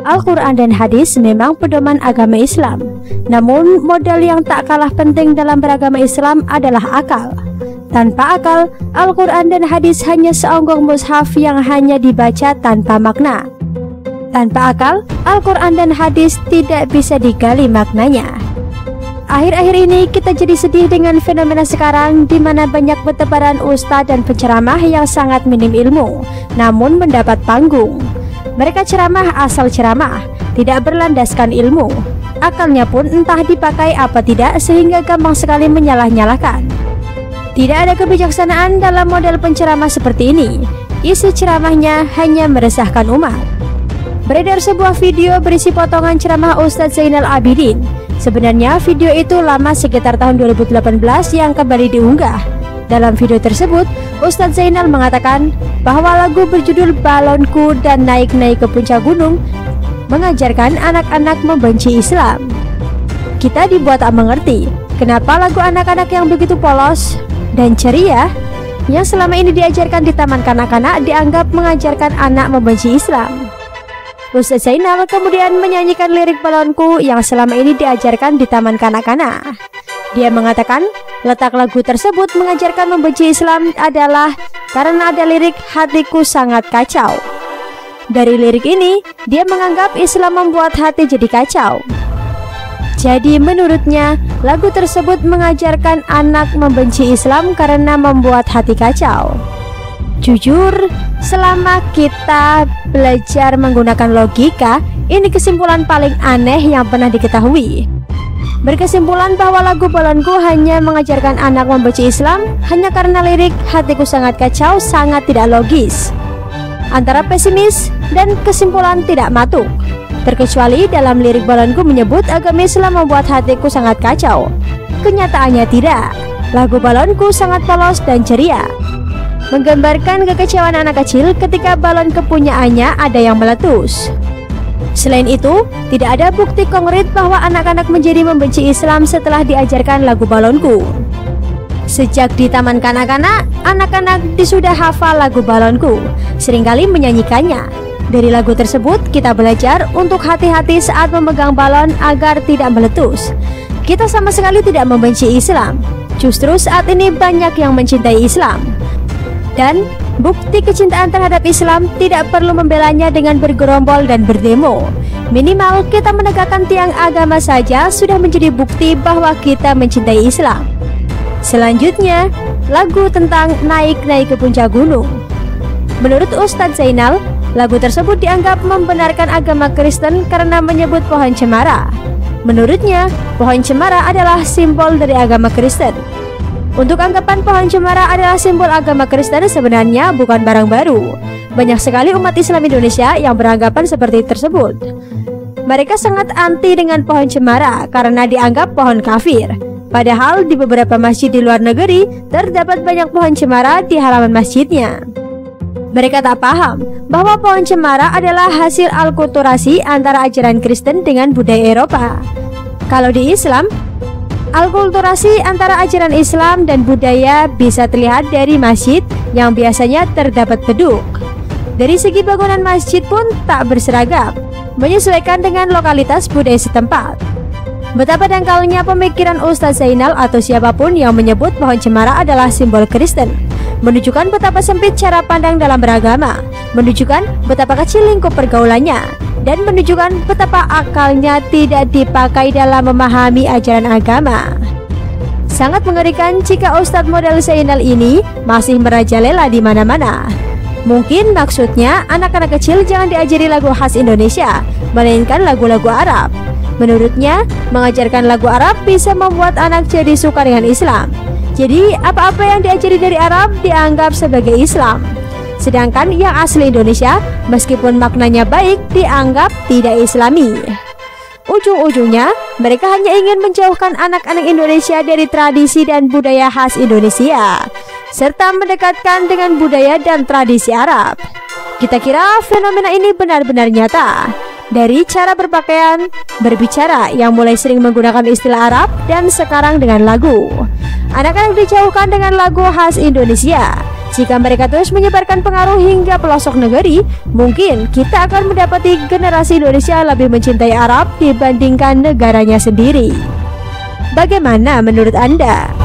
Al-Quran dan hadis memang pedoman agama Islam. Namun modal yang tak kalah penting dalam beragama Islam adalah akal. Tanpa akal, Al-Quran dan hadis hanya seonggok mushaf yang hanya dibaca tanpa makna. Tanpa akal, Al-Quran dan hadis tidak bisa digali maknanya. Akhir-akhir ini kita jadi sedih dengan fenomena sekarang di mana banyak bertebaran ustadz dan penceramah yang sangat minim ilmu, namun mendapat panggung. Mereka ceramah asal ceramah, tidak berlandaskan ilmu. Akalnya pun entah dipakai apa tidak sehingga gampang sekali menyalah-nyalahkan. Tidak ada kebijaksanaan dalam model penceramah seperti ini. Isi ceramahnya hanya meresahkan umat. Beredar sebuah video berisi potongan ceramah Ustadz Zainal Abidin. Sebenarnya video itu lama sekitar tahun 2018 yang kembali diunggah. Dalam video tersebut, Ustadz Zainal mengatakan bahwa lagu berjudul Balonku dan Naik-Naik ke Puncak Gunung mengajarkan anak-anak membenci Islam. Kita dibuat tak mengerti kenapa lagu anak-anak yang begitu polos dan ceria yang selama ini diajarkan di taman kanak-kanak dianggap mengajarkan anak membenci Islam. Ustadz Zainal kemudian menyanyikan lirik Balonku yang selama ini diajarkan di taman kanak-kanak. Dia mengatakan letak lagu tersebut mengajarkan membenci Islam adalah karena ada lirik hatiku sangat kacau. Dari lirik ini, dia menganggap Islam membuat hati jadi kacau. Jadi menurutnya, lagu tersebut mengajarkan anak membenci Islam karena membuat hati kacau. Jujur, selama kita belajar menggunakan logika, ini kesimpulan paling aneh yang pernah diketahui. Berkesimpulan bahwa lagu Balonku hanya mengajarkan anak membenci Islam hanya karena lirik hatiku sangat kacau sangat tidak logis. Antara pesimis dan kesimpulan tidak matuk. Terkecuali dalam lirik Balonku menyebut agama Islam membuat hatiku sangat kacau. Kenyataannya tidak. Lagu Balonku sangat polos dan ceria, menggambarkan kekecewaan anak kecil ketika balon kepunyaannya ada yang meletus. Selain itu, tidak ada bukti konkret bahwa anak-anak menjadi membenci Islam setelah diajarkan lagu Balonku. Sejak di taman kanak-kanak, anak-anak sudah hafal lagu Balonku, seringkali menyanyikannya. Dari lagu tersebut, kita belajar untuk hati-hati saat memegang balon agar tidak meletus. Kita sama sekali tidak membenci Islam. Justru saat ini banyak yang mencintai Islam. Dan bukti kecintaan terhadap Islam tidak perlu membelanya dengan bergerombol dan berdemo. Minimal kita menegakkan tiang agama saja sudah menjadi bukti bahwa kita mencintai Islam. Selanjutnya, lagu tentang naik-naik ke puncak gunung. Menurut Ustadz Zainal, lagu tersebut dianggap membenarkan agama Kristen karena menyebut pohon cemara. Menurutnya, pohon cemara adalah simbol dari agama Kristen. Untuk anggapan pohon cemara adalah simbol agama Kristen sebenarnya bukan barang baru. Banyak sekali umat Islam Indonesia yang beranggapan seperti tersebut. Mereka sangat anti dengan pohon cemara karena dianggap pohon kafir. Padahal di beberapa masjid di luar negeri terdapat banyak pohon cemara di halaman masjidnya. Mereka tak paham bahwa pohon cemara adalah hasil alkulturasi antara ajaran Kristen dengan budaya Eropa. Kalau di Islam, alkulturasi antara ajaran Islam dan budaya bisa terlihat dari masjid yang biasanya terdapat beduk. Dari segi bangunan masjid pun tak berseragam, menyesuaikan dengan lokalitas budaya setempat. Betapa dangkalnya pemikiran Ustadz Zainal atau siapapun yang menyebut pohon cemara adalah simbol Kristen, menunjukkan betapa sempit cara pandang dalam beragama, menunjukkan betapa kecil lingkup pergaulannya, dan menunjukkan betapa akalnya tidak dipakai dalam memahami ajaran agama. Sangat mengerikan jika Ustadz model Zainal ini masih merajalela di mana-mana. Mungkin maksudnya anak-anak kecil jangan diajari lagu khas Indonesia, melainkan lagu-lagu Arab. Menurutnya, mengajarkan lagu Arab bisa membuat anak jadi suka dengan Islam. Jadi, apa-apa yang diajari dari Arab dianggap sebagai Islam. Sedangkan yang asli Indonesia, meskipun maknanya baik, dianggap tidak Islami. Ujung-ujungnya, mereka hanya ingin menjauhkan anak-anak Indonesia dari tradisi dan budaya khas Indonesia, serta mendekatkan dengan budaya dan tradisi Arab. Kita kira fenomena ini benar-benar nyata. Dari cara berpakaian, berbicara yang mulai sering menggunakan istilah Arab dan sekarang dengan lagu. Anak-anak dijauhkan dengan lagu khas Indonesia. Jika mereka terus menyebarkan pengaruh hingga pelosok negeri, mungkin kita akan mendapati generasi Indonesia lebih mencintai Arab dibandingkan negaranya sendiri. Bagaimana menurut Anda?